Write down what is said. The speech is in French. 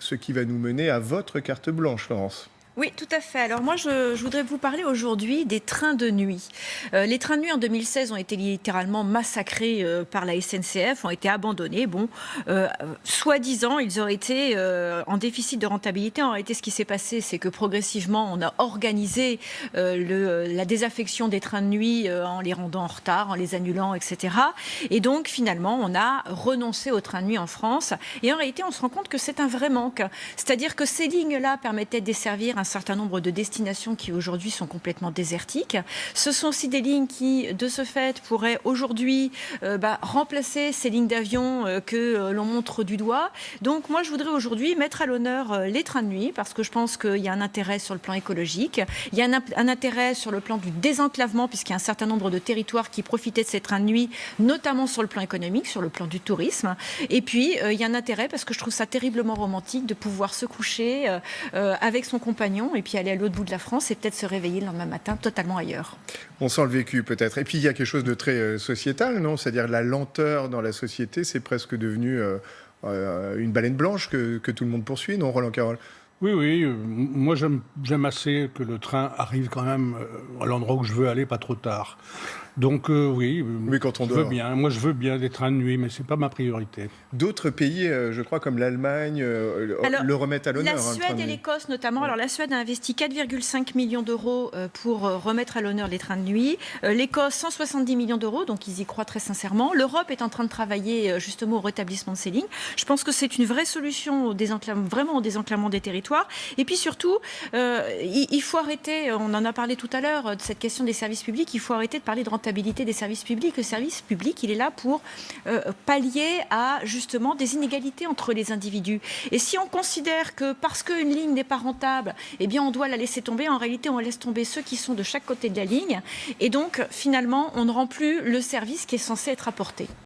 ce qui va nous mener à votre carte blanche, Laurence. Oui, tout à fait. Alors moi, je voudrais vous parler aujourd'hui des trains de nuit. Les trains de nuit en 2016 ont été littéralement massacrés par la SNCF, ont été abandonnés. Bon, soi-disant, ils auraient été en déficit de rentabilité. En réalité, ce qui s'est passé, c'est que progressivement, on a organisé la désaffection des trains de nuit en les rendant en retard, en les annulant, etc. Et donc, finalement, on a renoncé aux trains de nuit en France. Et en réalité, on se rend compte que c'est un vrai manque. C'est-à-dire que ces lignes-là permettaient de desservir un certain nombre de destinations qui aujourd'hui sont complètement désertiques. Ce sont aussi des lignes qui, de ce fait, pourraient aujourd'hui remplacer ces lignes d'avion que l'on montre du doigt. Donc moi, je voudrais aujourd'hui mettre à l'honneur les trains de nuit parce que je pense qu'il y a un intérêt sur le plan écologique, il y a un intérêt sur le plan du désenclavement puisqu'il y a un certain nombre de territoires qui profitaient de ces trains de nuit, notamment sur le plan économique, sur le plan du tourisme. Et puis, il y a un intérêt parce que je trouve ça terriblement romantique de pouvoir se coucher avec son compagnon et puis aller à l'autre bout de la France et peut-être se réveiller le lendemain matin totalement ailleurs. On sent le vécu peut-être. Et puis il y a quelque chose de très sociétal, non? C'est-à-dire la lenteur dans la société, c'est presque devenu une baleine blanche que tout le monde poursuit, non, Roland Carroll? Oui, oui. Moi, j'aime assez que le train arrive quand même à l'endroit où je veux aller, pas trop tard. Donc oui, Mais quand on je veux dort. bien. Moi, je veux bien des trains de nuit, mais c'est pas ma priorité. D'autres pays, je crois, comme l'Allemagne, Alors, le remettent à l'honneur. la le train Suède de et nuit. l'Écosse notamment. Alors la Suède a investi 4,5 millions d'euros pour remettre à l'honneur les trains de nuit. L'Écosse 170 millions d'euros, donc ils y croient très sincèrement. L'Europe est en train de travailler justement au rétablissement de ces lignes. Je pense que c'est une vraie solution vraiment au désenclavement des territoires. Et puis surtout, il faut arrêter, on en a parlé tout à l'heure, de cette question des services publics, il faut arrêter de parler de rentabilité des services publics. Le service public, il est là pour pallier à justement des inégalités entre les individus. Et si on considère que parce qu'une ligne n'est pas rentable, eh bien on doit la laisser tomber, en réalité on laisse tomber ceux qui sont de chaque côté de la ligne. Et donc finalement, on ne rend plus le service qui est censé être apporté.